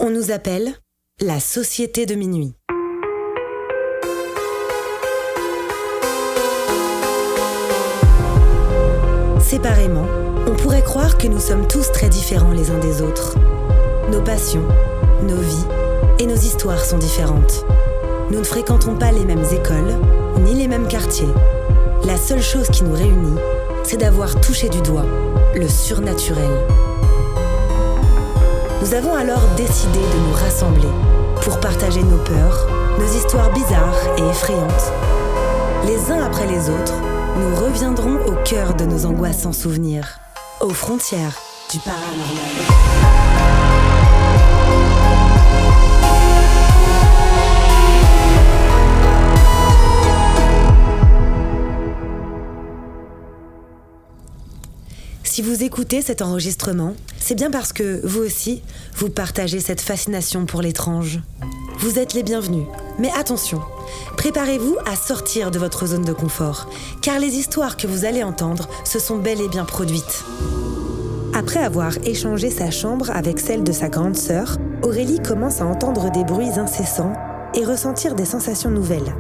On nous appelle la Société de minuit. Séparément, on pourrait croire que nous sommes tous très différents les uns des autres. Nos passions, nos vies et nos histoires sont différentes. Nous ne fréquentons pas les mêmes écoles, ni les mêmes quartiers. La seule chose qui nous réunit, c'est d'avoir touché du doigt le surnaturel. Nous avons alors décidé de nous rassembler pour partager nos peurs, nos histoires bizarres et effrayantes. Les uns après les autres, nous reviendrons au cœur de nos angoisses sans souvenirs, aux frontières du paranormal. Si vous écoutez cet enregistrement, c'est bien parce que, vous aussi, vous partagez cette fascination pour l'étrange. Vous êtes les bienvenus, mais attention, préparez-vous à sortir de votre zone de confort, car les histoires que vous allez entendre se sont bel et bien produites. Après avoir échangé sa chambre avec celle de sa grande sœur, Aurélie commence à entendre des bruits incessants et ressentir des sensations nouvelles.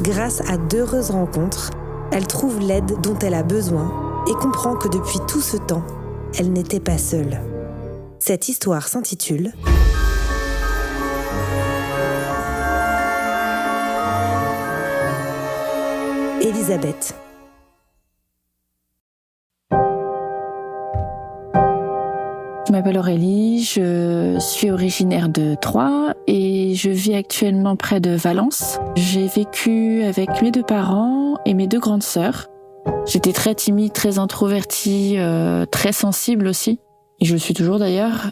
Grâce à d'heureuses rencontres, elle trouve l'aide dont elle a besoin et comprend que depuis tout ce temps, elle n'était pas seule. Cette histoire s'intitule Elisabeth. Je m'appelle Aurélie, je suis originaire de Troyes et je vis actuellement près de Valence. J'ai vécu avec mes 2 parents et mes 2 grandes sœurs. J'étais très timide, très introvertie, très sensible aussi. Et je le suis toujours d'ailleurs.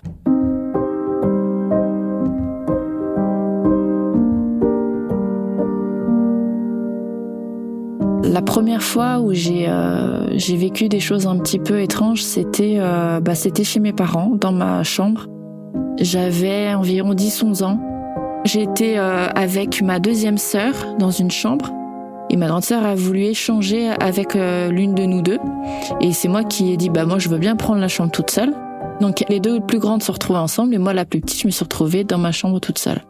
La première fois où j'ai vécu des choses un petit peu étranges, c'était chez mes parents, dans ma chambre. J'avais environ 10-11 ans. J'étais avec ma 2e sœur dans une chambre. Et ma grande sœur a voulu échanger avec l'une de nous 2. Et c'est moi qui ai dit, moi je veux bien prendre la chambre toute seule. Donc les 2 plus grandes se retrouvaient ensemble et moi la plus petite, je me suis retrouvée dans ma chambre toute seule.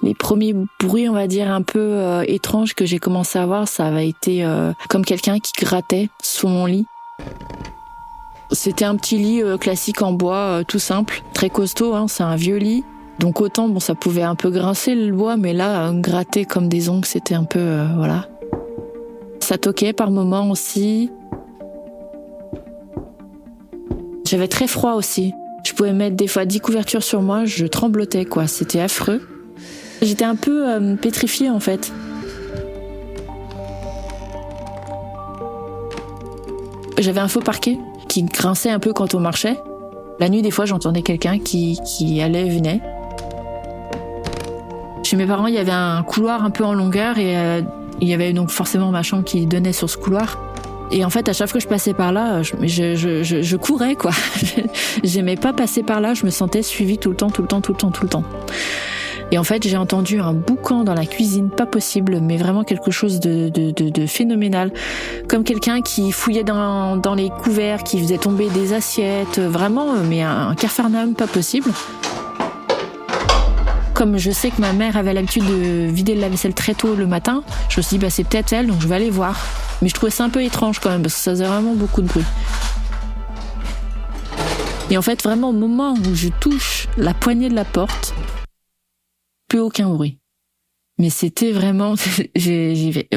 Les premiers bruits, on va dire, un peu étranges que j'ai commencé à avoir, ça avait été comme quelqu'un qui grattait sous mon lit. C'était un petit lit classique en bois, tout simple, très costaud, c'est un vieux lit. Donc autant, ça pouvait un peu grincer le bois, mais là, gratter comme des ongles, c'était un peu, voilà. Ça toquait par moments aussi. J'avais très froid aussi. Je pouvais mettre des fois 10 couvertures sur moi, je tremblotais, quoi. C'était affreux. J'étais un peu pétrifiée, en fait. J'avais un faux parquet qui grinçait un peu quand on marchait. La nuit, des fois, j'entendais quelqu'un qui allait et venait. Chez mes parents, il y avait un couloir un peu en longueur et il y avait donc forcément ma chambre qui donnait sur ce couloir. Et en fait, à chaque fois que je passais par là, je courais, quoi. J'aimais pas passer par là, je me sentais suivie tout le temps. Et en fait, j'ai entendu un boucan dans la cuisine, pas possible, mais vraiment quelque chose de phénoménal. Comme quelqu'un qui fouillait dans les couverts, qui faisait tomber des assiettes, vraiment, mais un capharnaüm pas possible. Comme je sais que ma mère avait l'habitude de vider le lave-vaisselle très tôt le matin, je me suis dit, c'est peut-être elle, donc je vais aller voir. Mais je trouvais ça un peu étrange quand même, parce que ça faisait vraiment beaucoup de bruit. Et en fait, vraiment, au moment où je touche la poignée de la porte, plus aucun bruit. Mais c'était vraiment... J'y vais,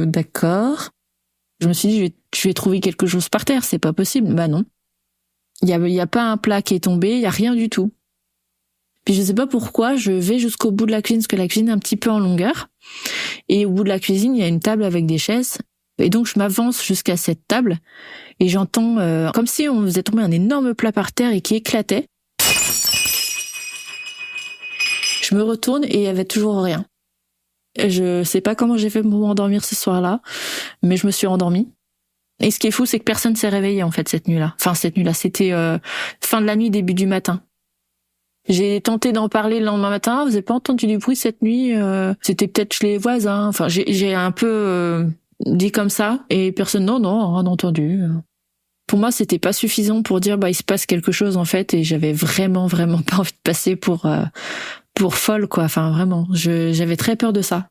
d'accord. Je me suis dit, je vais trouver quelque chose par terre, c'est pas possible. Non. Il y a pas un plat qui est tombé, il y a rien du tout. Puis je sais pas pourquoi, je vais jusqu'au bout de la cuisine, parce que la cuisine est un petit peu en longueur. Et au bout de la cuisine, il y a une table avec des chaises. Et donc je m'avance jusqu'à cette table, et j'entends comme si on faisait tomber un énorme plat par terre et qui éclatait. Je me retourne et il y avait toujours rien. Je sais pas comment j'ai fait pour m'endormir ce soir-là, mais je me suis endormie. Et ce qui est fou, c'est que personne s'est réveillé en fait cette nuit-là. Enfin cette nuit-là, c'était fin de la nuit, début du matin. J'ai tenté d'en parler le lendemain matin. Vous avez pas entendu du bruit cette nuit? C'était peut-être chez les voisins. Enfin, j'ai un peu dit comme ça, et personne, non, rien entendu. Pour moi, c'était pas suffisant pour dire il se passe quelque chose en fait, et j'avais vraiment pas envie de passer pour folle quoi. Enfin vraiment, j'avais très peur de ça.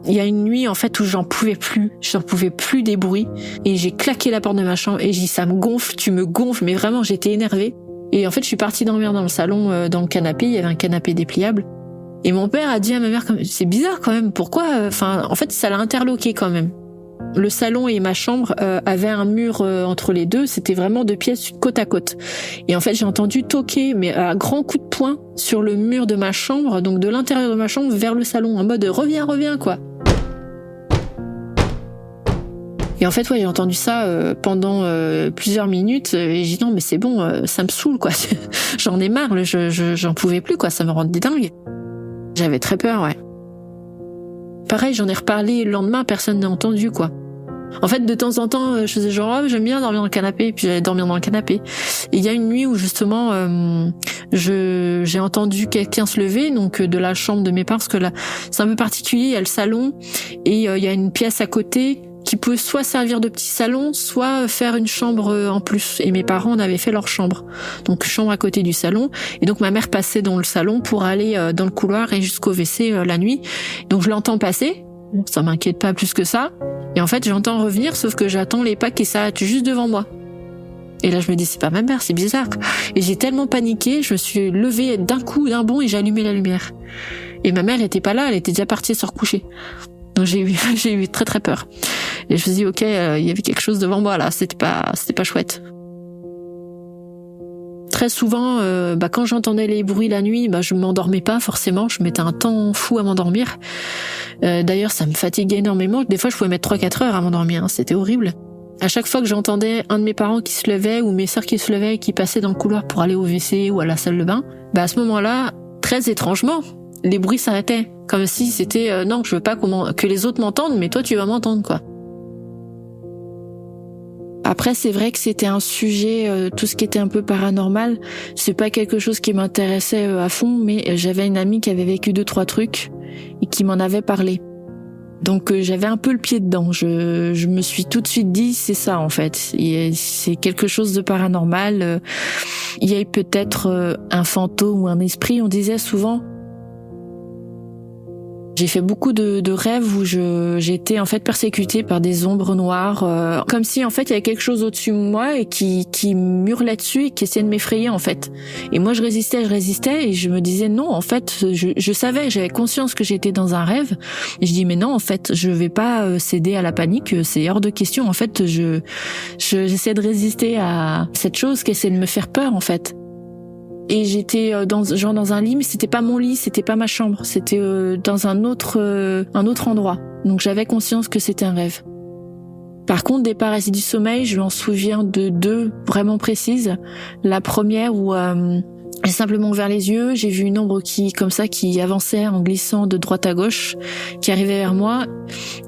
Il y a une nuit en fait où j'en pouvais plus des bruits, et j'ai claqué la porte de ma chambre et j'ai dit ça me gonfle, tu me gonfles, mais vraiment j'étais énervée. Et en fait je suis partie dormir dans le salon, dans le canapé, il y avait un canapé dépliable. Et mon père a dit à ma mère, c'est bizarre quand même, pourquoi, en fait ça l'a interloqué quand même. Le salon et ma chambre avaient un mur entre les deux, c'était vraiment 2 pièces côte à côte. Et en fait j'ai entendu toquer, mais à grands coups de poing, sur le mur de ma chambre, donc de l'intérieur de ma chambre vers le salon, en mode reviens quoi. Et en fait, j'ai entendu ça pendant plusieurs minutes, et j'ai dit non mais c'est bon, ça me saoule quoi. J'en ai marre, j'en pouvais plus quoi, ça me rendait dingue. J'avais très peur, ouais. Pareil, j'en ai reparlé le lendemain, personne n'a entendu quoi. En fait, de temps en temps, je faisais genre j'aime bien dormir dans le canapé, et puis j'allais dormir dans le canapé. Et il y a une nuit où justement j'ai entendu quelqu'un se lever, donc de la chambre de mes parents, parce que là c'est un peu particulier, il y a le salon et il y a une pièce à côté qui peut soit servir de petit salon, soit faire une chambre en plus. Et mes parents en avaient fait leur chambre. Donc chambre à côté du salon. Et donc ma mère passait dans le salon pour aller dans le couloir et jusqu'au WC la nuit. Donc je l'entends passer. Ça m'inquiète pas plus que ça. Et en fait j'entends revenir, sauf que j'attends les pas qui s'arrêtent juste devant moi. Et là je me dis c'est pas ma mère, c'est bizarre. Et j'ai tellement paniqué, je me suis levée d'un coup, d'un bond, et j'ai allumé la lumière. Et ma mère était pas là, elle était déjà partie se recoucher. Donc j'ai eu très très peur. Et je me suis dit ok, il y avait quelque chose devant moi là, c'était pas chouette. Très souvent, quand j'entendais les bruits la nuit, je m'endormais pas forcément, je mettais un temps fou à m'endormir. D'ailleurs, ça me fatiguait énormément. Des fois, je pouvais mettre 3-4 heures à m'endormir, c'était horrible. À chaque fois que j'entendais un de mes parents qui se levait, ou mes sœurs qui se levaient et qui passaient dans le couloir pour aller au WC ou à la salle de bain, à ce moment-là, très étrangement, les bruits s'arrêtaient. Comme si c'était non, je veux pas que les autres m'entendent, mais toi tu vas m'entendre quoi. Après c'est vrai que c'était un sujet, tout ce qui était un peu paranormal, c'est pas quelque chose qui m'intéressait à fond, mais j'avais une amie qui avait vécu 2-3 trucs et qui m'en avait parlé. Donc j'avais un peu le pied dedans. Je me suis tout de suite dit c'est ça en fait. C'est quelque chose de paranormal. Il y a peut-être un fantôme ou un esprit, on disait souvent. J'ai fait beaucoup de rêves où j'étais en fait persécutée par des ombres noires, comme si en fait il y avait quelque chose au-dessus de moi et qui m'hurlait dessus et qui essayait de m'effrayer en fait. Et moi je résistais et je me disais non en fait, je savais, j'avais conscience que j'étais dans un rêve et je dis mais non en fait je vais pas céder à la panique, c'est hors de question en fait. J'essaie de résister à cette chose qui essaie de me faire peur en fait. Et j'étais dans un lit, mais c'était pas mon lit, c'était pas ma chambre, c'était dans un autre endroit. Donc j'avais conscience que c'était un rêve. Par contre, des paralysies du sommeil, je m'en souviens de 2 vraiment précises. La première où j'ai simplement ouvert les yeux, j'ai vu une ombre qui avançait en glissant de droite à gauche, qui arrivait vers moi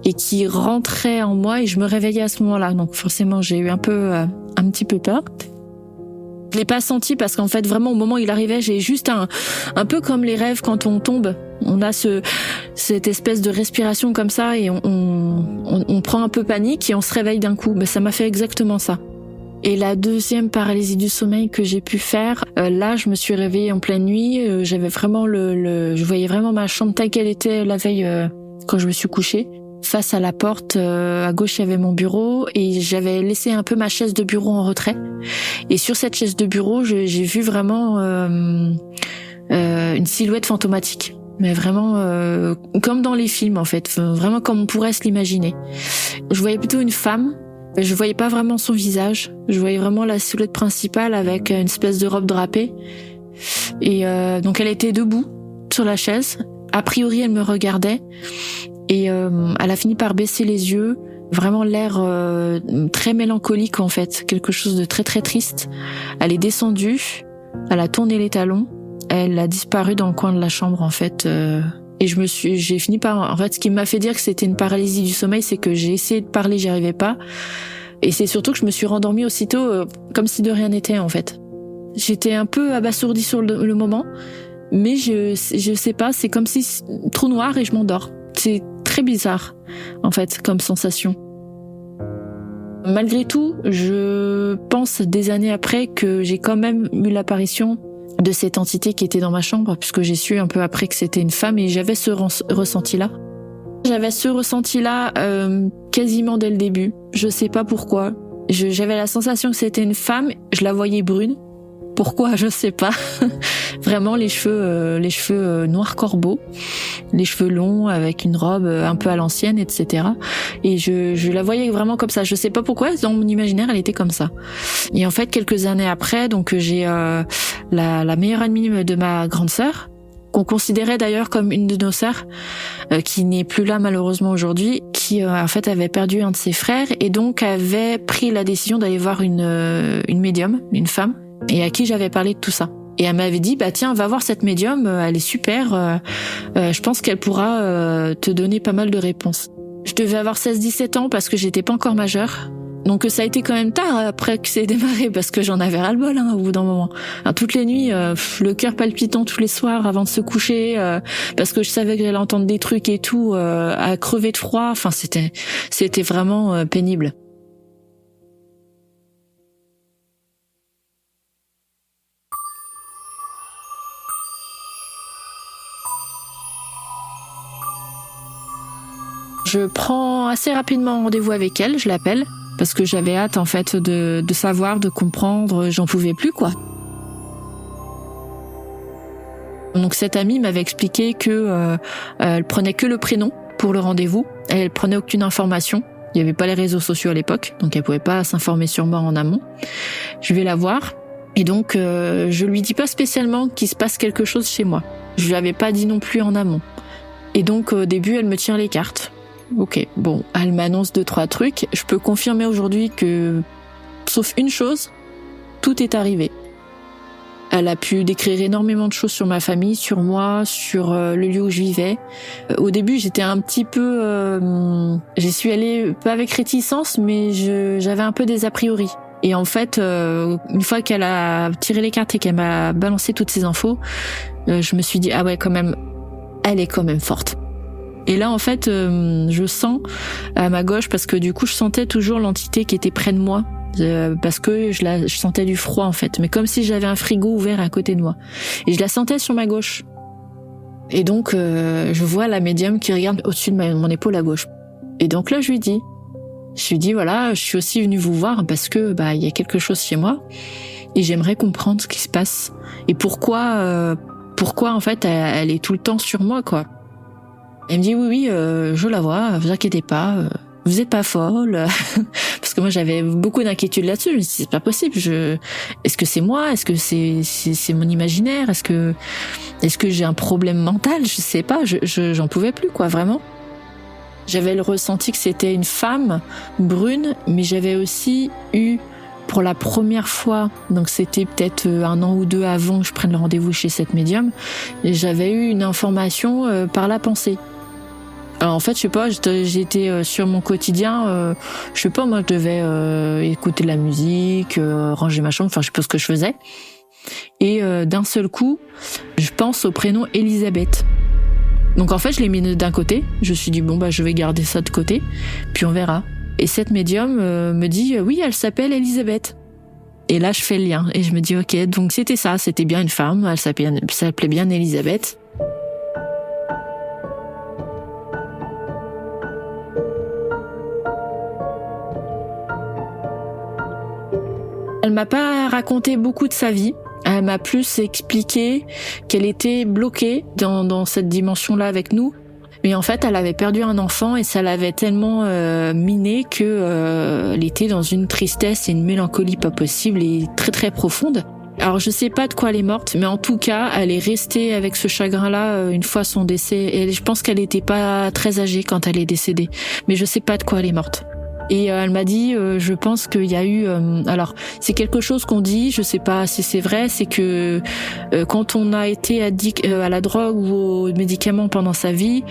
et qui rentrait en moi, et je me réveillais à ce moment-là. Donc forcément, j'ai eu un petit peu peur. Je l'ai pas senti parce qu'en fait vraiment au moment où il arrivait, j'ai juste un peu comme les rêves quand on tombe, on a cette espèce de respiration comme ça et on prend un peu panique et on se réveille d'un coup. Ça m'a fait exactement ça. Et la deuxième paralysie du sommeil que j'ai pu faire, là je me suis réveillée en pleine nuit, j'avais vraiment je voyais vraiment ma chambre telle qu'elle était la veille quand je me suis couchée. Face à la porte, à gauche, il y avait mon bureau et j'avais laissé un peu ma chaise de bureau en retrait. Et sur cette chaise de bureau, j'ai vu vraiment une silhouette fantomatique. Mais vraiment comme dans les films en fait, vraiment comme on pourrait se l'imaginer. Je voyais plutôt une femme, je voyais pas vraiment son visage, je voyais vraiment la silhouette principale avec une espèce de robe drapée. Et donc elle était debout sur la chaise, a priori elle me regardait. Et elle a fini par baisser les yeux, vraiment l'air très mélancolique en fait, quelque chose de très très triste. Elle est descendue, elle a tourné les talons, elle a disparu dans le coin de la chambre en fait. Et j'ai fini par, en fait, ce qui m'a fait dire que c'était une paralysie du sommeil, c'est que j'ai essayé de parler, j'y arrivais pas. Et c'est surtout que je me suis rendormie aussitôt, comme si de rien n'était en fait. J'étais un peu abasourdie sur le moment, mais je sais pas, c'est comme si trop noir et je m'endors. C'est très bizarre, en fait, comme sensation. Malgré tout, je pense des années après que j'ai quand même eu l'apparition de cette entité qui était dans ma chambre, puisque j'ai su un peu après que c'était une femme et j'avais ce ressenti-là. J'avais ce ressenti-là quasiment dès le début. Je sais pas pourquoi. J'avais la sensation que c'était une femme, je la voyais brune. Pourquoi, je sais pas. Vraiment les cheveux noirs corbeaux, les cheveux longs avec une robe un peu à l'ancienne, etc. Et je la voyais vraiment comme ça. Je sais pas pourquoi, dans mon imaginaire, elle était comme ça. Et en fait, quelques années après, donc j'ai la meilleure amie de ma grande sœur, qu'on considérait d'ailleurs comme une de nos sœurs, qui n'est plus là malheureusement aujourd'hui, qui en fait avait perdu un de ses frères et donc avait pris la décision d'aller voir une médium, une femme, et à qui j'avais parlé de tout ça. Et elle m'avait dit, bah tiens, va voir cette médium, elle est super, je pense qu'elle pourra te donner pas mal de réponses. Je devais avoir 16-17 ans parce que j'étais pas encore majeure. Donc ça a été quand même tard après que c'est démarré parce que j'en avais ras-le-bol au bout d'un moment. Alors, toutes les nuits, le cœur palpitant tous les soirs avant de se coucher, parce que je savais que j'allais entendre des trucs et tout, à crever de froid. Enfin, c'était vraiment pénible. Je prends assez rapidement rendez-vous avec elle, je l'appelle. Parce que j'avais hâte en fait de savoir, de comprendre, j'en pouvais plus quoi. Donc cette amie m'avait expliqué que elle prenait que le prénom pour le rendez-vous, et elle prenait aucune information. Il n'y avait pas les réseaux sociaux à l'époque, donc elle pouvait pas s'informer sur moi en amont. Je vais la voir et donc je lui dis pas spécialement qu'il se passe quelque chose chez moi. Je lui avais pas dit non plus en amont. Et donc au début elle me tire les cartes. Ok, bon, elle m'annonce 2-3 trucs. Je peux confirmer aujourd'hui que, sauf une chose, tout est arrivé. Elle a pu décrire énormément de choses sur ma famille, sur moi, sur le lieu où je vivais. Au début, j'étais un petit peu... j'y suis allée pas avec réticence, mais j'avais un peu des a priori. Et en fait, une fois qu'elle a tiré les cartes et qu'elle m'a balancé toutes ces infos, je me suis dit, ah ouais, quand même, elle est quand même forte. Et là, en fait, je sens à ma gauche, parce que du coup, je sentais toujours l'entité qui était près de moi, parce que je sentais du froid, en fait. Mais comme si j'avais un frigo ouvert à côté de moi. Et je la sentais sur ma gauche. Et donc, je vois la médium qui regarde au-dessus de mon épaule à gauche. Et donc là, je lui dis, voilà, je suis aussi venue vous voir parce que, il y a quelque chose chez moi. Et j'aimerais comprendre ce qui se passe. Et pourquoi, en fait, elle est tout le temps sur moi, quoi. Elle me dit oui, je la vois, vous inquiétez pas, vous êtes pas folle. Parce que moi j'avais beaucoup d'inquiétudes là-dessus, je me suis dit c'est pas possible, est-ce que c'est moi, est-ce que c'est mon imaginaire, est-ce que j'ai un problème mental, je sais pas, j'en pouvais plus quoi, vraiment. J'avais le ressenti que c'était une femme brune, mais j'avais aussi eu pour la première fois, donc c'était peut-être 1 an ou 2 avant que je prenne le rendez-vous chez cette médium, et j'avais eu une information par la pensée. Alors en fait, je sais pas, j'étais sur mon quotidien, je sais pas, moi je devais écouter de la musique, ranger ma chambre, enfin je sais pas ce que je faisais. Et d'un seul coup, je pense au prénom Elisabeth. Donc en fait, je l'ai mis d'un côté, je me suis dit bon je vais garder ça de côté, puis on verra. Et cette médium me dit oui, elle s'appelle Elisabeth. Et là, je fais le lien et je me dis ok, donc c'était ça, c'était bien une femme, elle s'appelait bien Elisabeth. Elle m'a pas raconté beaucoup de sa vie. Elle m'a plus expliqué qu'elle était bloquée dans cette dimension-là avec nous. Mais en fait, elle avait perdu un enfant et ça l'avait tellement minée que elle était dans une tristesse et une mélancolie pas possible et très très profonde. Alors je sais pas de quoi elle est morte, mais en tout cas, elle est restée avec ce chagrin-là une fois son décès. Et je pense qu'elle était pas très âgée quand elle est décédée, mais je sais pas de quoi elle est morte. Et elle m'a dit, je pense qu'il y a eu... alors, c'est quelque chose qu'on dit, je sais pas si c'est vrai, c'est que quand on a été addict à la drogue ou aux médicaments pendant sa vie,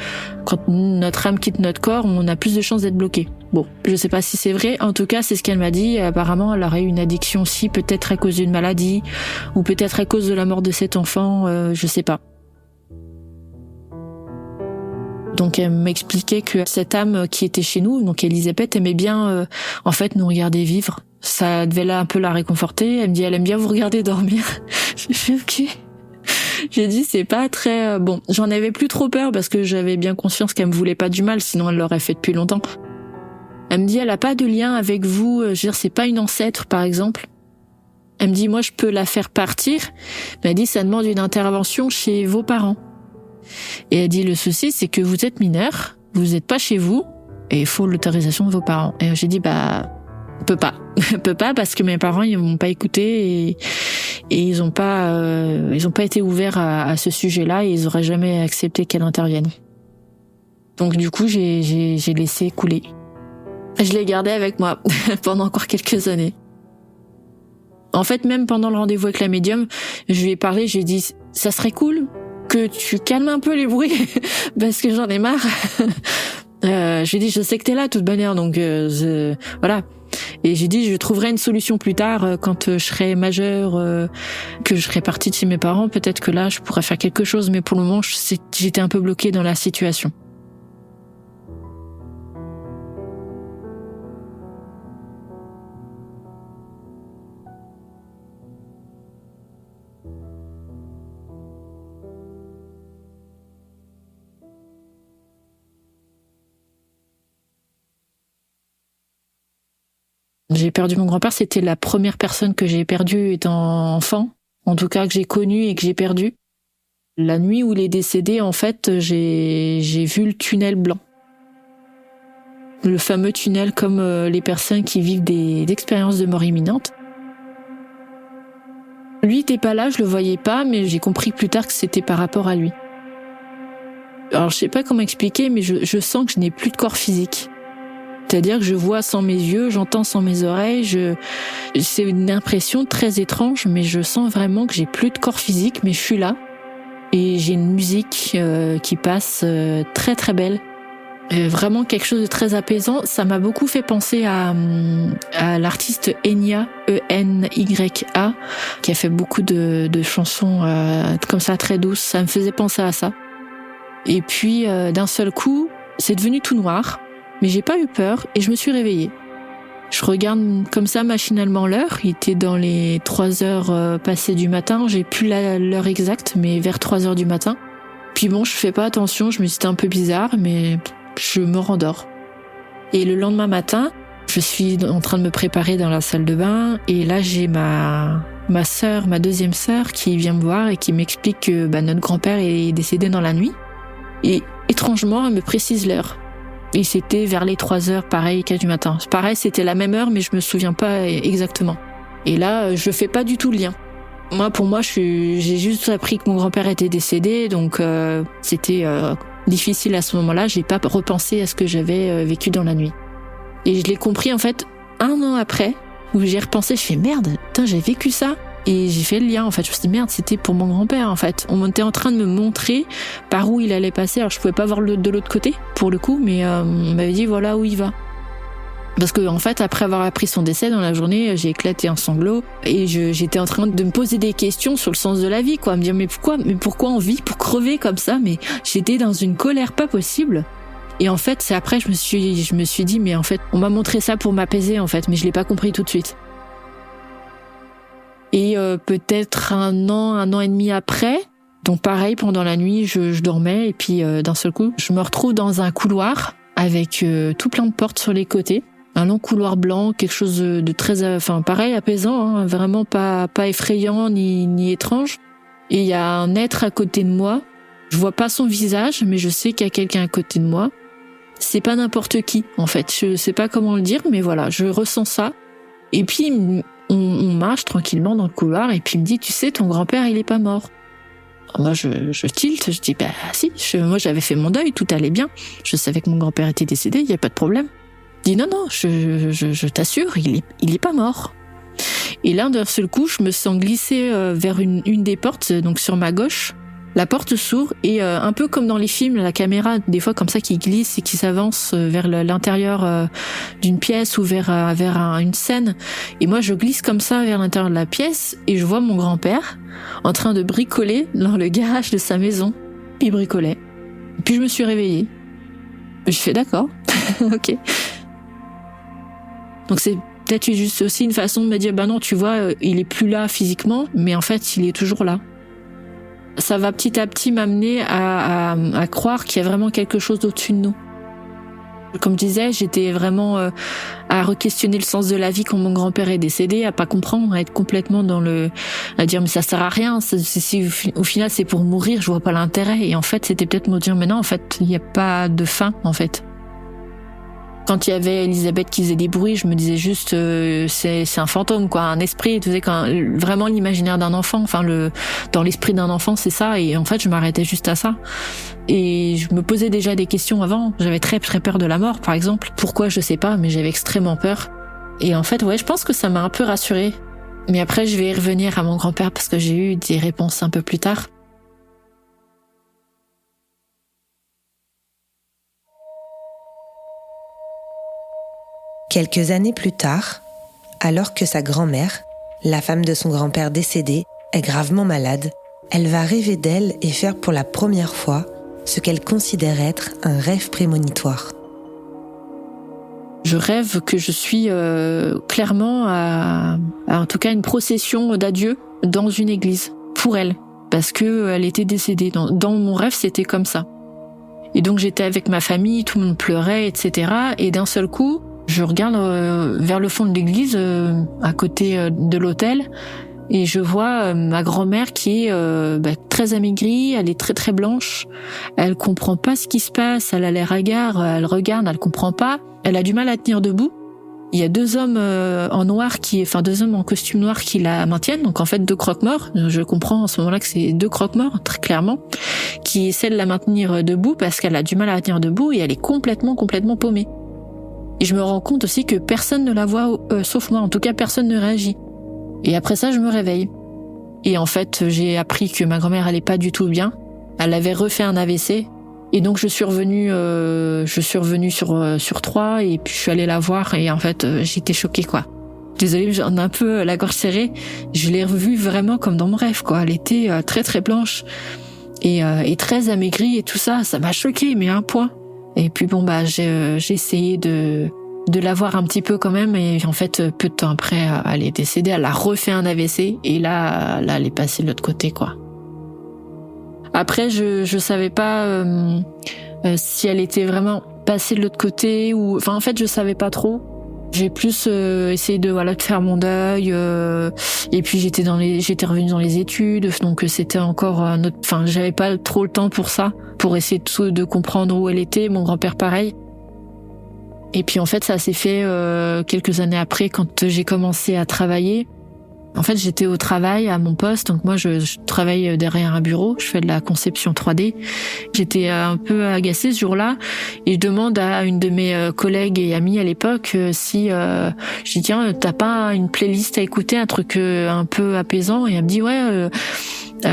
quand notre âme quitte notre corps, on a plus de chances d'être bloqué. Bon, je sais pas si c'est vrai, en tout cas, c'est ce qu'elle m'a dit. Apparemment, elle aurait eu une addiction aussi, peut-être à cause d'une maladie, ou peut-être à cause de la mort de cet enfant, je sais pas. Donc elle m'expliquait que cette âme qui était chez nous, donc Elisabeth, aimait bien en fait nous regarder vivre. Ça devait là un peu la réconforter. Elle me dit elle aime bien vous regarder dormir. J'ai fait ok. J'ai dit c'est pas très bon. J'en avais plus trop peur parce que j'avais bien conscience qu'elle me voulait pas du mal, sinon elle l'aurait fait depuis longtemps. Elle me dit elle a pas de lien avec vous. Je veux dire c'est pas une ancêtre par exemple. Elle me dit moi je peux la faire partir. Mais elle dit ça demande une intervention chez vos parents. Et elle dit le souci c'est que vous êtes mineur, vous êtes pas chez vous et il faut l'autorisation de vos parents. Et j'ai dit on peut pas parce que mes parents ils m'ont pas écouté et ils ont pas été ouverts à ce sujet-là et ils auraient jamais accepté qu'elle intervienne. Donc du coup j'ai laissé couler. Je l'ai gardée avec moi pendant encore quelques années. En fait même pendant le rendez-vous avec la médium, je lui ai parlé, j'ai dit ça serait cool que tu calmes un peu les bruits parce que j'en ai marre. J'ai dit je sais que t'es là de toute manière donc voilà. Et j'ai dit je trouverai une solution plus tard quand je serai majeure, que je serai partie de chez mes parents, peut-être que là je pourrais faire quelque chose, mais pour le moment j'étais un peu bloquée dans la situation. J'ai perdu mon grand-père, c'était la première personne que j'ai perdue étant enfant, en tout cas que j'ai connue et que j'ai perdue. La nuit où il est décédé, en fait, j'ai vu le tunnel blanc. Le fameux tunnel comme les personnes qui vivent des expériences de mort imminente. Lui était pas là, je le voyais pas, mais j'ai compris plus tard que c'était par rapport à lui. Alors je sais pas comment expliquer, mais je sens que je n'ai plus de corps physique. C'est-à-dire que je vois sans mes yeux, j'entends sans mes oreilles, c'est une impression très étrange, mais je sens vraiment que j'ai plus de corps physique, mais je suis là. Et j'ai une musique qui passe très très belle. Vraiment quelque chose de très apaisant. Ça m'a beaucoup fait penser à l'artiste Enya, E-N-Y-A, qui a fait beaucoup de chansons comme ça très douces. Ça me faisait penser à ça. Et puis d'un seul coup, c'est devenu tout noir. Mais j'ai pas eu peur et je me suis réveillée. Je regarde comme ça machinalement l'heure. Il était dans les 3 heures passées du matin. J'ai plus l'heure exacte, mais vers 3 heures du matin. Puis bon, je fais pas attention. Je me dis c'était un peu bizarre, mais je me rendors. Et le lendemain matin, je suis en train de me préparer dans la salle de bain. Et là, j'ai ma sœur, ma deuxième sœur, qui vient me voir et qui m'explique que notre grand-père est décédé dans la nuit. Et étrangement, elle me précise l'heure. Et c'était vers les 3 heures, pareil, 4 du matin. Pareil, c'était la même heure, mais je me souviens pas exactement. Et là, je fais pas du tout le lien. Pour moi, j'ai juste appris que mon grand-père était décédé, donc c'était difficile à ce moment-là. J'ai pas repensé à ce que j'avais vécu dans la nuit. Et je l'ai compris, en fait, 1 an après, où j'ai repensé, je fais merde, putain, j'ai vécu ça. Et j'ai fait le lien, en fait. Je me suis dit, merde, c'était pour mon grand-père, en fait. On était en train de me montrer par où il allait passer. Alors, je pouvais pas voir de l'autre côté, pour le coup, mais on m'avait dit, voilà où il va. Parce que, en fait, après avoir appris son décès dans la journée, j'ai éclaté en sanglots et j'étais en train de me poser des questions sur le sens de la vie, quoi. À me dire, mais pourquoi on vit pour crever comme ça? Mais j'étais dans une colère pas possible. Et en fait, c'est après, je me suis dit, mais en fait, on m'a montré ça pour m'apaiser, en fait, mais je l'ai pas compris tout de suite. Et peut-être 1 an et demi après, donc pareil, pendant la nuit, je dormais et puis d'un seul coup, je me retrouve dans un couloir avec tout plein de portes sur les côtés. Un long couloir blanc, quelque chose de très, pareil, apaisant, hein, vraiment pas effrayant ni étrange. Et il y a un être à côté de moi. Je vois pas son visage, mais je sais qu'il y a quelqu'un à côté de moi. C'est pas n'importe qui, en fait. Je sais pas comment le dire, mais voilà, je ressens ça. Et puis on marche tranquillement dans le couloir et puis il me dit, tu sais, ton grand-père, il est pas mort. Alors moi, je tilte, je dis, si, moi j'avais fait mon deuil, tout allait bien. Je savais que mon grand-père était décédé, il y a pas de problème. Je dis non, je t'assure, il est pas mort. Et là, d'un seul coup, je me sens glisser vers une des portes, donc sur ma gauche. La porte s'ouvre et un peu comme dans les films, la caméra, des fois comme ça, qui glisse et qui s'avance vers l'intérieur d'une pièce ou vers une scène. Et moi, je glisse comme ça vers l'intérieur de la pièce et je vois mon grand-père en train de bricoler dans le garage de sa maison. Il bricolait. Et puis je me suis réveillée. Je fais d'accord, ok. Donc c'est peut-être juste aussi une façon de me dire, bah non, tu vois, il est plus là physiquement, mais en fait, il est toujours là. Ça va petit à petit m'amener à croire qu'il y a vraiment quelque chose au-dessus de nous. Comme je disais, j'étais vraiment à re-questionner le sens de la vie quand mon grand-père est décédé, à pas comprendre, à être complètement à dire mais ça sert à rien, au final c'est pour mourir, je vois pas l'intérêt. Et en fait, c'était peut-être me dire mais non, en fait, il n'y a pas de fin, en fait. Quand il y avait Elisabeth qui faisait des bruits, je me disais juste c'est un fantôme, quoi, un esprit. Tu sais, vraiment l'imaginaire d'un enfant, enfin dans l'esprit d'un enfant, c'est ça. Et en fait, je m'arrêtais juste à ça. Et je me posais déjà des questions avant. J'avais très très peur de la mort, par exemple. Pourquoi, je sais pas, mais j'avais extrêmement peur. Et en fait, ouais, je pense que ça m'a un peu rassurée. Mais après, je vais y revenir à mon grand-père parce que j'ai eu des réponses un peu plus tard. Quelques années plus tard, alors que sa grand-mère, la femme de son grand-père décédé, est gravement malade, elle va rêver d'elle et faire pour la première fois ce qu'elle considère être un rêve prémonitoire. Je rêve que je suis clairement à en tout cas une procession d'adieu dans une église pour elle, parce que elle était décédée. Dans mon rêve, c'était comme ça. Et donc j'étais avec ma famille, tout le monde pleurait, etc. Et d'un seul coup, je regarde vers le fond de l'église, à côté de l'autel, et je vois ma grand-mère qui est très amaigrie, elle est très très blanche, elle comprend pas ce qui se passe, elle a l'air hagard, elle regarde, elle comprend pas, elle a du mal à tenir debout. Il y a deux hommes deux hommes en costume noir qui la maintiennent, donc en fait 2 croque-morts. Je comprends en ce moment-là que c'est 2 croque-morts, très clairement, qui essaient de la maintenir debout parce qu'elle a du mal à la tenir debout et elle est complètement paumée. Et je me rends compte aussi que personne ne la voit, sauf moi. En tout cas, personne ne réagit. Et après ça, je me réveille. Et en fait, j'ai appris que ma grand-mère allait pas du tout bien. Elle avait refait un AVC. Et donc, je suis revenue sur 3 et puis je suis allée la voir et en fait, j'étais choquée, quoi. Désolée, j'en ai un peu la gorge serrée. Je l'ai revue vraiment comme dans mon rêve, quoi. Elle était très très blanche et très amaigrie et tout ça. Ça m'a choquée, mais à un point. Et puis j'ai essayé de la voir un petit peu quand même, et en fait peu de temps après elle est décédée, elle a refait un AVC et là elle est passée de l'autre côté, quoi. Après je savais pas si elle était vraiment passée de l'autre côté ou en fait je savais pas trop. J'ai plus essayé de faire mon deuil et puis j'étais revenue dans les études, donc c'était encore j'avais pas trop le temps pour ça, pour essayer de comprendre où elle était, mon grand-père pareil. Et puis en fait ça s'est fait quelques années après, quand j'ai commencé à travailler. En fait, j'étais au travail à mon poste, donc moi je travaille derrière un bureau, je fais de la conception 3D. J'étais un peu agacée ce jour-là et je demande à une de mes collègues et amies à l'époque si je dis tiens, t'as pas une playlist à écouter, un truc un peu apaisant? Et elle me dit ouais,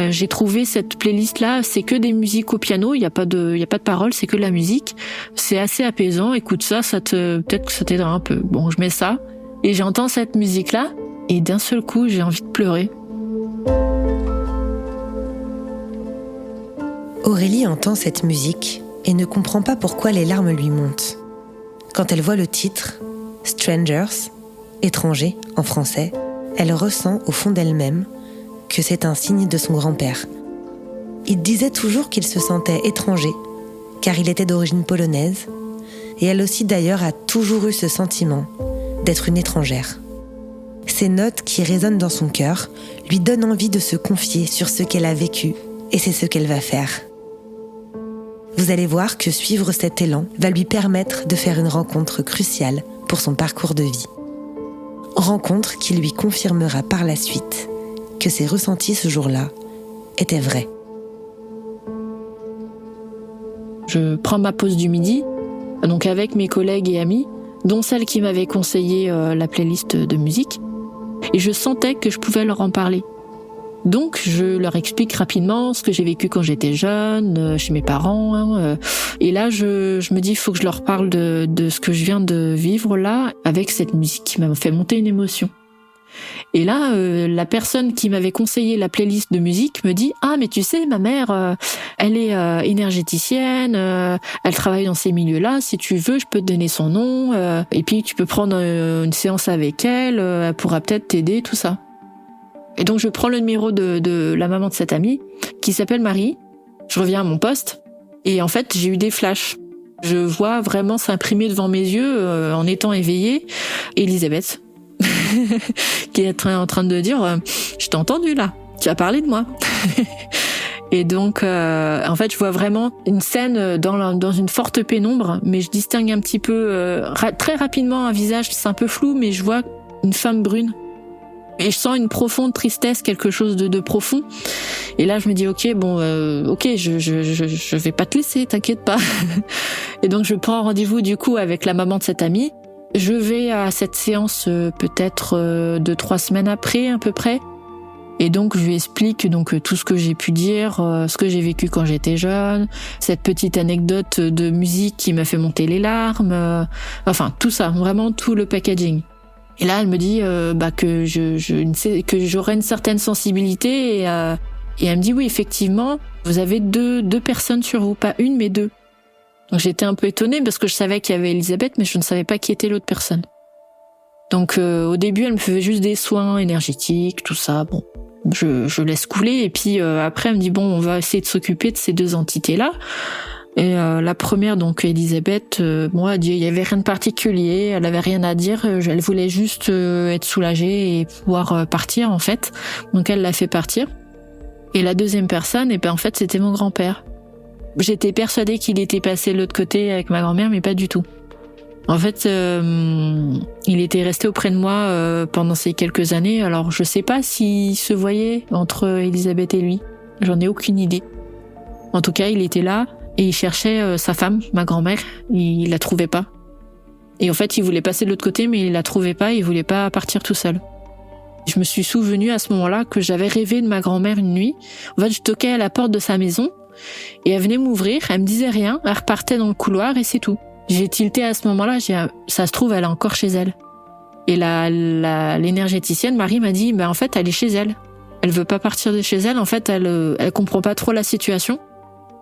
j'ai trouvé cette playlist là, c'est que des musiques au piano, il y a pas de paroles, c'est que de la musique. C'est assez apaisant, écoute ça, peut-être que ça t'aidera un peu. Bon, je mets ça et j'entends cette musique là. Et d'un seul coup, j'ai envie de pleurer. Aurélie entend cette musique et ne comprend pas pourquoi les larmes lui montent. Quand elle voit le titre, Strangers, étranger en français, elle ressent au fond d'elle-même que c'est un signe de son grand-père. Il disait toujours qu'il se sentait étranger, car il était d'origine polonaise, et elle aussi d'ailleurs a toujours eu ce sentiment d'être une étrangère. Ces notes qui résonnent dans son cœur lui donnent envie de se confier sur ce qu'elle a vécu, et c'est ce qu'elle va faire. Vous allez voir que suivre cet élan va lui permettre de faire une rencontre cruciale pour son parcours de vie. Rencontre qui lui confirmera par la suite que ses ressentis ce jour-là étaient vrais. Je prends ma pause du midi, donc avec mes collègues et amis. dont celle qui m'avait conseillé la playlist de musique. Et je sentais que je pouvais leur en parler. Donc, je leur explique rapidement ce que j'ai vécu quand j'étais jeune, chez mes parents. Et là, je me dis, il faut que je leur parle de ce que je viens de vivre là, avec cette musique qui m'a fait monter une émotion. Et là, la personne qui m'avait conseillé la playlist de musique me dit « Ah, mais tu sais, ma mère, elle est énergéticienne, elle travaille dans ces milieux-là, si tu veux, je peux te donner son nom, et puis tu peux prendre une séance avec elle, elle pourra peut-être t'aider, tout ça. » Et donc je prends le numéro de la maman de cette amie, qui s'appelle Marie, je reviens à mon poste, et en fait, j'ai eu des flashs. Je vois vraiment s'imprimer devant mes yeux, en étant éveillée, Elisabeth, qui est en train de dire je t'ai entendu là, tu as parlé de moi. Et donc en fait je vois vraiment une scène dans une forte pénombre, mais je distingue un petit peu très rapidement un visage, c'est un peu flou, mais je vois une femme brune et je sens une profonde tristesse, quelque chose de profond. Et là je me dis ok, je vais pas te laisser, t'inquiète pas. Et donc je prends rendez-vous du coup avec la maman de cette amie. Je vais à cette séance peut-être 2-3 semaines après à peu près. Et donc je lui explique donc tout ce que j'ai pu dire, ce que j'ai vécu quand j'étais jeune, cette petite anecdote de musique qui m'a fait monter les larmes, enfin tout ça, vraiment tout le packaging. Et là elle me dit que j'aurais une certaine sensibilité et elle me dit oui effectivement vous avez deux personnes sur vous, pas une mais deux. Donc j'étais un peu étonnée parce que je savais qu'il y avait Elisabeth, mais je ne savais pas qui était l'autre personne. Donc au début, elle me faisait juste des soins énergétiques, tout ça. Bon, je laisse couler et puis après, elle me dit bon, on va essayer de s'occuper de ces deux entités-là. Et la première, donc Elisabeth, moi, elle dit il y avait rien de particulier, elle avait rien à dire, elle voulait juste être soulagée et pouvoir partir en fait. Donc elle l'a fait partir. Et la deuxième personne, et ben en fait, c'était mon grand-père. J'étais persuadée qu'il était passé de l'autre côté avec ma grand-mère, mais pas du tout. En fait, il était resté auprès de moi pendant ces quelques années. Alors, je sais pas s'il se voyait entre Elisabeth et lui. J'en ai aucune idée. En tout cas, il était là et il cherchait sa femme, ma grand-mère. Il la trouvait pas. Et en fait, il voulait passer de l'autre côté, mais il la trouvait pas. Il voulait pas partir tout seul. Je me suis souvenu à ce moment-là que j'avais rêvé de ma grand-mère une nuit. En fait, je toquais à la porte de sa maison. Et elle venait m'ouvrir, elle me disait rien, elle repartait dans le couloir et c'est tout. J'ai tilté à ce moment-là, ça se trouve, elle est encore chez elle. Et l'énergéticienne, Marie, m'a dit, en fait, elle est chez elle. Elle veut pas partir de chez elle, en fait, elle comprend pas trop la situation.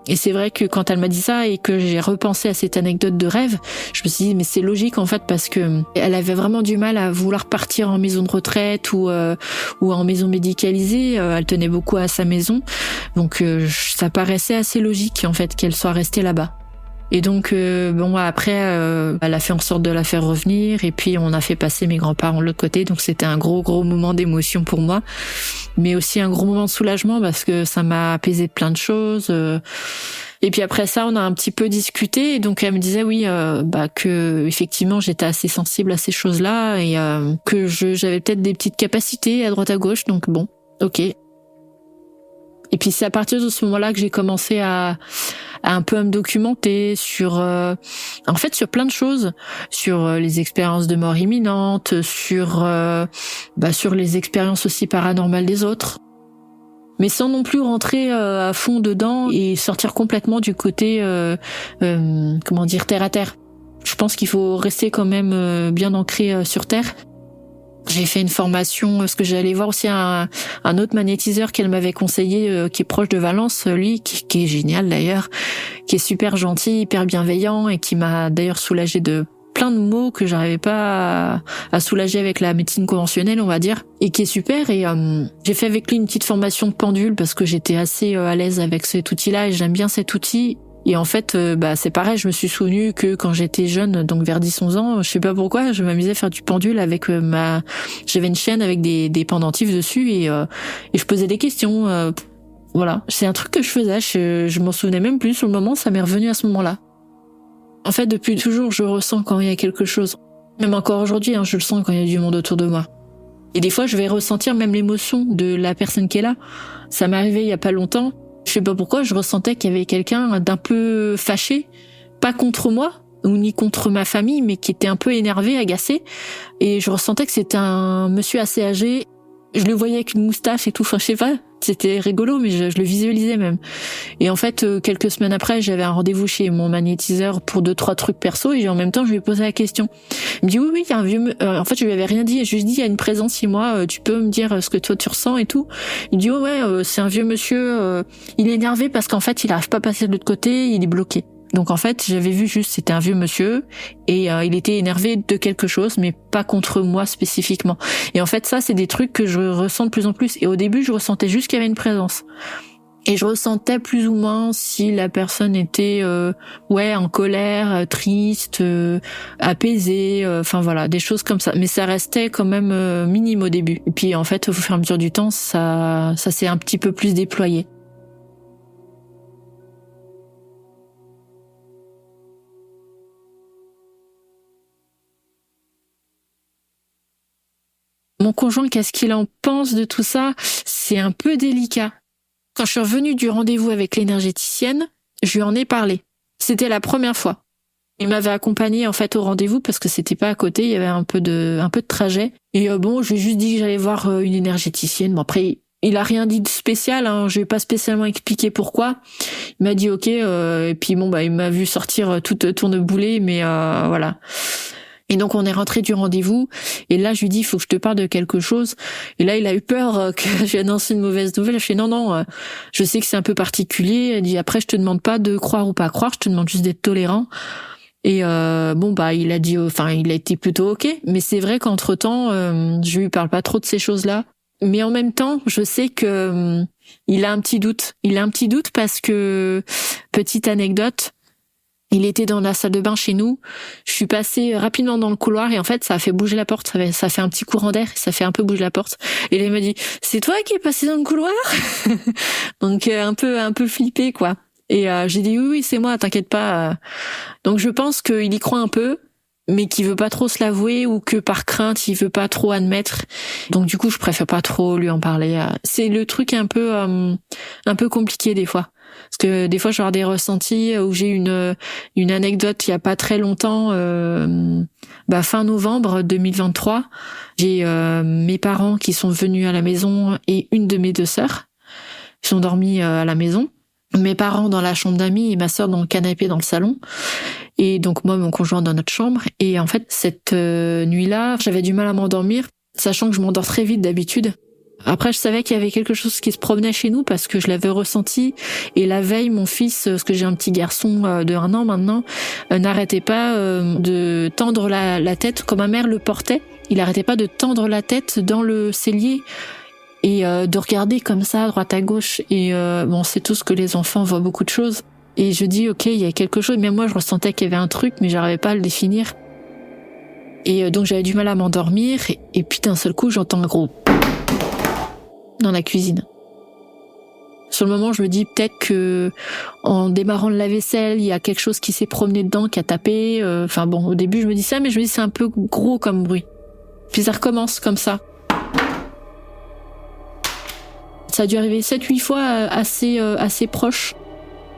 Et c'est vrai que quand elle m'a dit ça et que j'ai repensé à cette anecdote de rêve, je me suis dit mais c'est logique en fait parce que elle avait vraiment du mal à vouloir partir en maison de retraite ou en maison médicalisée. Elle tenait beaucoup à sa maison, donc ça paraissait assez logique en fait qu'elle soit restée là-bas. Et donc après elle a fait en sorte de la faire revenir et puis on a fait passer mes grands-parents de l'autre côté, donc c'était un gros moment d'émotion pour moi, mais aussi un gros moment de soulagement parce que ça m'a apaisé de plein de choses. Et puis après ça on a un petit peu discuté et donc elle me disait oui que effectivement j'étais assez sensible à ces choses-là et que j'avais peut-être des petites capacités à droite à gauche, donc bon, ok. Et puis c'est à partir de ce moment-là que j'ai commencé à un peu me documenter sur plein de choses, sur les expériences de mort imminente, sur les expériences aussi paranormales des autres, mais sans non plus rentrer à fond dedans et sortir complètement du côté terre à terre. Je pense qu'il faut rester quand même bien ancré sur terre. J'ai fait une formation parce que j'allais voir aussi un autre magnétiseur qu'elle m'avait conseillé qui est proche de Valence, lui qui est génial d'ailleurs, qui est super gentil, hyper bienveillant et qui m'a d'ailleurs soulagé de plein de maux que j'arrivais pas à soulager avec la médecine conventionnelle, on va dire, et qui est super. Et j'ai fait avec lui une petite formation de pendule parce que j'étais assez à l'aise avec cet outil-là et j'aime bien cet outil. Et en fait, c'est pareil, je me suis souvenu que quand j'étais jeune, donc vers 10-11 ans, je sais pas pourquoi, je m'amusais à faire du pendule avec j'avais une chaîne avec des pendentifs dessus et je posais des questions. Voilà, c'est un truc que je faisais, je m'en souvenais même plus sur le moment, ça m'est revenu à ce moment-là. En fait, depuis toujours, je ressens quand il y a quelque chose. Même encore aujourd'hui, je le sens quand il y a du monde autour de moi. Et des fois, je vais ressentir même l'émotion de la personne qui est là. Ça m'est arrivé il y a pas longtemps. Je sais pas pourquoi, je ressentais qu'il y avait quelqu'un d'un peu fâché, pas contre moi, ou ni contre ma famille, mais qui était un peu énervé, agacé. Et je ressentais que c'était un monsieur assez âgé. Je le voyais avec une moustache et tout, enfin je sais pas, c'était rigolo, mais je le visualisais même. Et en fait, quelques semaines après, j'avais un rendez-vous chez mon magnétiseur pour 2-3 trucs perso, et en même temps, je lui ai posé la question. Il me dit oui, il y a un vieux... en fait, je lui avais rien dit, je lui ai dit, il y a une présence chez moi, tu peux me dire ce que toi tu ressens et tout. Il me dit c'est un vieux monsieur, il est énervé parce qu'en fait, il arrive pas à passer de l'autre côté, il est bloqué. Donc en fait, j'avais vu juste, c'était un vieux monsieur et il était énervé de quelque chose, mais pas contre moi spécifiquement. Et en fait, ça, c'est des trucs que je ressens de plus en plus. Et au début, je ressentais juste qu'il y avait une présence. Et je ressentais plus ou moins si la personne était en colère, triste, apaisée, enfin voilà, des choses comme ça. Mais ça restait quand même minime au début. Et puis en fait, au fur et à mesure du temps, ça s'est un petit peu plus déployé. Mon conjoint, qu'est-ce qu'il en pense de tout ça? C'est un peu délicat. Quand je suis revenue du rendez-vous avec l'énergéticienne, je lui en ai parlé. C'était la première fois. Il m'avait accompagnée en fait au rendez-vous parce que c'était pas à côté, il y avait un peu de trajet. Et je lui ai juste dit que j'allais voir une énergéticienne. Bon après, il a rien dit de spécial, hein. Je lui ai pas spécialement expliqué pourquoi. Il m'a dit ok, et puis il m'a vu sortir toute tourneboulée, mais voilà. Et donc on est rentré du rendez-vous et là je lui dis il faut que je te parle de quelque chose et là il a eu peur que je lui annonce une mauvaise nouvelle. Je fais non, je sais que c'est un peu particulier. Elle dit après je te demande pas de croire ou pas croire, je te demande juste d'être tolérant. Et il a dit il a été plutôt ok, mais c'est vrai qu'entre-temps je lui parle pas trop de ces choses-là. Mais en même temps, je sais que il a un petit doute. Il a un petit doute parce que petite anecdote, il était dans la salle de bain chez nous. Je suis passée rapidement dans le couloir et en fait, ça a fait bouger la porte. Ça fait un petit courant d'air et ça fait un peu bouger la porte. Et là, il m'a dit, c'est toi qui es passé dans le couloir? Donc, un peu flippé, quoi. Et j'ai dit, oui, c'est moi, t'inquiète pas. Donc, je pense qu'il y croit un peu, mais qu'il veut pas trop se l'avouer ou que par crainte, il veut pas trop admettre. Donc, du coup, je préfère pas trop lui en parler. C'est le truc un peu compliqué des fois. Parce que des fois, je vais avoir des ressentis où j'ai une anecdote il y a pas très longtemps, fin novembre 2023. J'ai mes parents qui sont venus à la maison et une de mes 2 sœurs qui sont dormis à la maison. Mes parents dans la chambre d'amis et ma sœur dans le canapé dans le salon. Et donc moi, mon conjoint dans notre chambre. Et en fait, cette nuit-là, j'avais du mal à m'endormir, sachant que je m'endors très vite d'habitude. Après, je savais qu'il y avait quelque chose qui se promenait chez nous parce que je l'avais ressenti. Et la veille, mon fils, parce que j'ai un petit garçon de 1 an maintenant, n'arrêtait pas de tendre la tête comme ma mère le portait. Il arrêtait pas de tendre la tête dans le cellier et de regarder comme ça à droite à gauche. Et c'est tout ce que les enfants voient beaucoup de choses. Et je dis ok, il y a quelque chose. Même moi, je ressentais qu'il y avait un truc, mais j'arrivais pas à le définir. Et donc j'avais du mal à m'endormir. Et puis d'un seul coup, j'entends un gros dans la cuisine. Sur le moment, je me dis peut-être que en démarrant le lave-vaisselle, il y a quelque chose qui s'est promené dedans, qui a tapé. Au début, je me dis ça, mais je me dis c'est un peu gros comme bruit. Puis ça recommence comme ça. Ça a dû arriver 7-8 fois assez proche.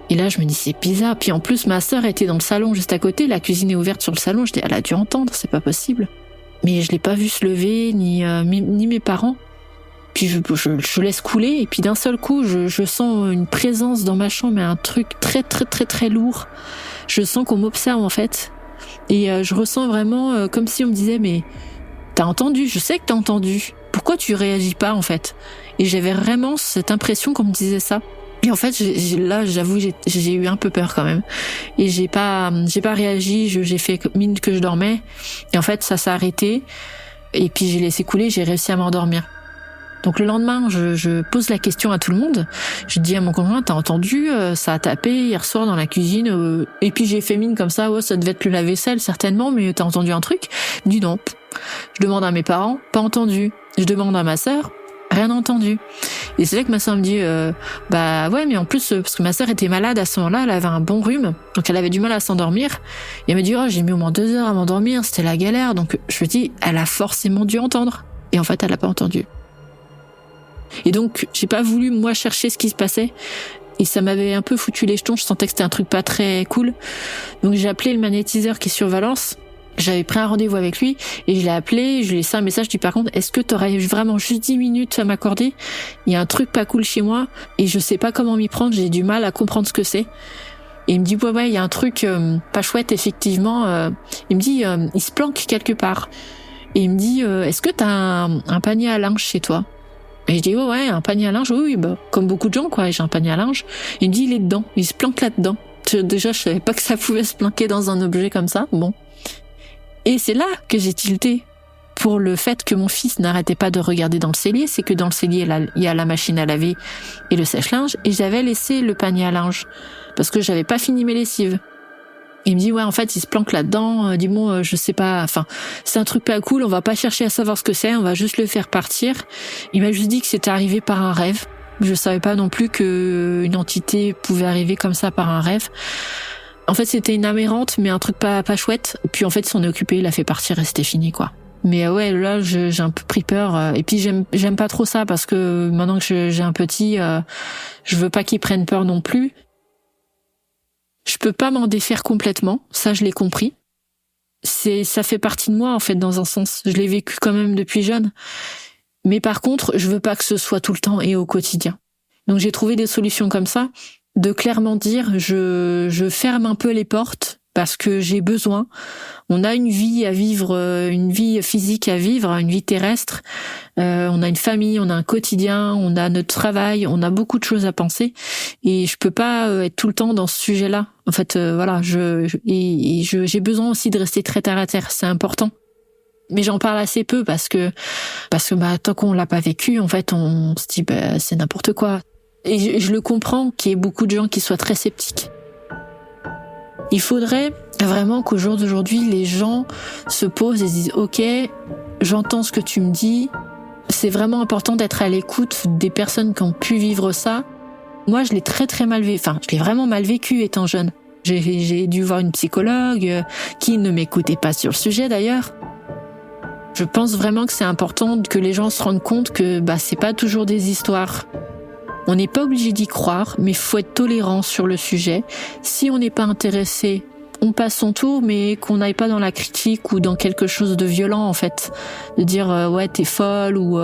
Et là, je me dis c'est bizarre. Puis en plus, ma sœur était dans le salon juste à côté. La cuisine est ouverte sur le salon. Je dis elle a dû entendre, c'est pas possible. Mais je l'ai pas vu se lever, ni mes parents. Puis je laisse couler et puis d'un seul coup je sens une présence dans ma chambre, mais un truc très très très très lourd. Je sens qu'on m'observe en fait et je ressens vraiment comme si on me disait mais t'as entendu, je sais que t'as entendu, pourquoi tu réagis pas en fait? Et j'avais vraiment cette impression qu'on me disait ça. Et en fait là j'avoue j'ai eu un peu peur quand même et j'ai pas réagi, j'ai fait mine que je dormais et en fait ça s'est arrêté et puis j'ai laissé couler, j'ai réussi à m'endormir. Donc le lendemain, je pose la question à tout le monde. Je dis à mon conjoint, t'as entendu, ça a tapé hier soir dans la cuisine. Et puis j'ai fait mine comme ça, ça devait être le lave-vaisselle certainement, mais t'as entendu un truc? Il me dit non. Je demande à mes parents, pas entendu. Je demande à ma sœur, rien entendu. Et c'est là que ma sœur me dit, ouais, mais en plus, parce que ma sœur était malade à ce moment-là, elle avait un bon rhume, donc elle avait du mal à s'endormir. Et elle me dit, j'ai mis au moins 2 heures à m'endormir, c'était la galère. Donc je me dis, elle a forcément dû entendre. Et en fait, elle a pas entendu. Et donc, j'ai pas voulu, moi, chercher ce qui se passait. Et ça m'avait un peu foutu les jetons, je sentais que c'était un truc pas très cool. Donc j'ai appelé le magnétiseur qui est sur Valence. J'avais pris un rendez-vous avec lui et je l'ai appelé, je lui ai laissé un message, je lui ai dit par contre, est-ce que t'aurais vraiment juste 10 minutes à m'accorder? Il y a un truc pas cool chez moi et je sais pas comment m'y prendre, j'ai du mal à comprendre ce que c'est. Et il me dit ouais, il y a un truc pas chouette effectivement. Il me dit il se planque quelque part. Et il me dit est-ce que t'as un panier à linge chez toi? Et je dis ouais, un panier à linge, oui, bah comme beaucoup de gens quoi, j'ai un panier à linge. Il me dit il est dedans, il se planque là-dedans. Déjà je savais pas que ça pouvait se planquer dans un objet comme ça. Bon. Et c'est là que j'ai tilté pour le fait que mon fils n'arrêtait pas de regarder dans le cellier. C'est que dans le cellier, il y a la machine à laver et le sèche-linge. Et j'avais laissé le panier à linge parce que j'avais pas fini mes lessives. Et il me dit, ouais, en fait, il se planque là-dedans. Dis-moi, je sais pas, enfin, c'est un truc pas cool. On va pas chercher à savoir ce que c'est. On va juste le faire partir. Il m'a juste dit que c'était arrivé par un rêve. Je savais pas non plus que une entité pouvait arriver comme ça par un rêve. En fait, c'était une âme errante, mais un truc pas chouette. Et puis, en fait, il s'en est occupé, il l'a fait partir et c'était fini, quoi. Mais ouais, là, j'ai un peu pris peur. Et puis, j'aime pas trop ça parce que maintenant que j'ai un petit, je veux pas qu'il prenne peur non plus. Je peux pas m'en défaire complètement. Ça, je l'ai compris. Ça fait partie de moi, en fait, dans un sens. Je l'ai vécu quand même depuis jeune. Mais par contre, je veux pas que ce soit tout le temps et au quotidien. Donc, j'ai trouvé des solutions comme ça. De clairement dire je ferme un peu les portes parce que j'ai besoin. On a une vie à vivre, une vie physique à vivre, une vie terrestre. On a une famille, on a un quotidien, on a notre travail, on a beaucoup de choses à penser et je peux pas être tout le temps dans ce sujet-là. En fait, voilà, j'ai besoin aussi de rester très terre à terre. C'est important. Mais j'en parle assez peu parce que tant qu'on l'a pas vécu, en fait, on se dit c'est n'importe quoi. Et je le comprends qu'il y ait beaucoup de gens qui soient très sceptiques. Il faudrait vraiment qu'au jour d'aujourd'hui, les gens se posent et se disent « Ok, j'entends ce que tu me dis. C'est vraiment important d'être à l'écoute des personnes qui ont pu vivre ça. » Moi, je l'ai très très mal vécu. Enfin, je l'ai vraiment mal vécu étant jeune. J'ai dû voir une psychologue qui ne m'écoutait pas sur le sujet d'ailleurs. Je pense vraiment que c'est important que les gens se rendent compte que c'est pas toujours des histoires. On n'est pas obligé d'y croire, mais il faut être tolérant sur le sujet. Si on n'est pas intéressé, on passe son tour, mais qu'on n'aille pas dans la critique ou dans quelque chose de violent, en fait. De dire ouais, t'es folle ou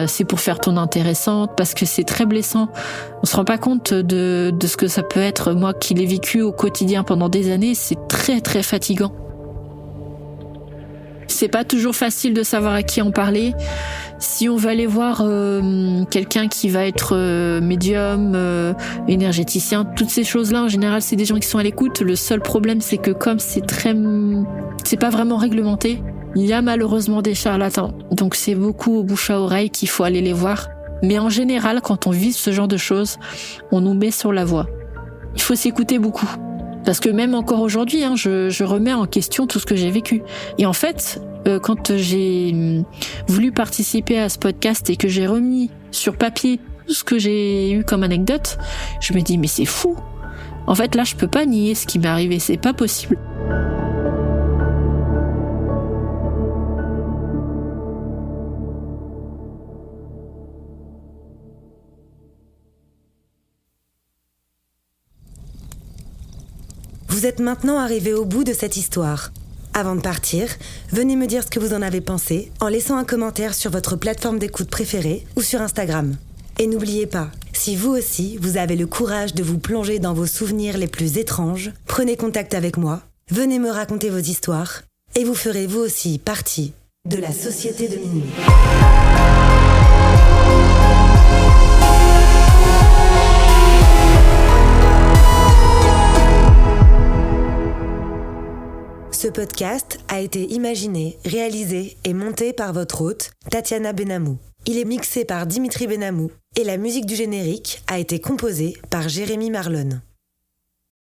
c'est pour faire ton intéressante, parce que c'est très blessant. On se rend pas compte de ce que ça peut être. Moi qui l'ai vécu au quotidien pendant des années, c'est très très fatigant. C'est pas toujours facile de savoir à qui en parler. Si on veut aller voir quelqu'un qui va être médium, énergéticien, toutes ces choses-là, en général, c'est des gens qui sont à l'écoute. Le seul problème, c'est que comme c'est pas vraiment réglementé, il y a malheureusement des charlatans. Donc c'est beaucoup au bouche à oreille qu'il faut aller les voir. Mais en général, quand on vit ce genre de choses, on nous met sur la voie. Il faut s'écouter beaucoup. Parce que même encore aujourd'hui, je remets en question tout ce que j'ai vécu. Et en fait, quand j'ai voulu participer à ce podcast et que j'ai remis sur papier tout ce que j'ai eu comme anecdote, je me dis mais c'est fou. En fait, là, je peux pas nier ce qui m'est arrivé, c'est pas possible. Vous êtes maintenant arrivé au bout de cette histoire. Avant de partir, venez me dire ce que vous en avez pensé en laissant un commentaire sur votre plateforme d'écoute préférée ou sur Instagram. Et n'oubliez pas, si vous aussi, vous avez le courage de vous plonger dans vos souvenirs les plus étranges, prenez contact avec moi, venez me raconter vos histoires et vous ferez vous aussi partie de la Société de Minuit. Ce podcast a été imaginé, réalisé et monté par votre hôte, Tatiana Benamou. Il est mixé par Dimitri Benamou et la musique du générique a été composée par Jérémy Marlon.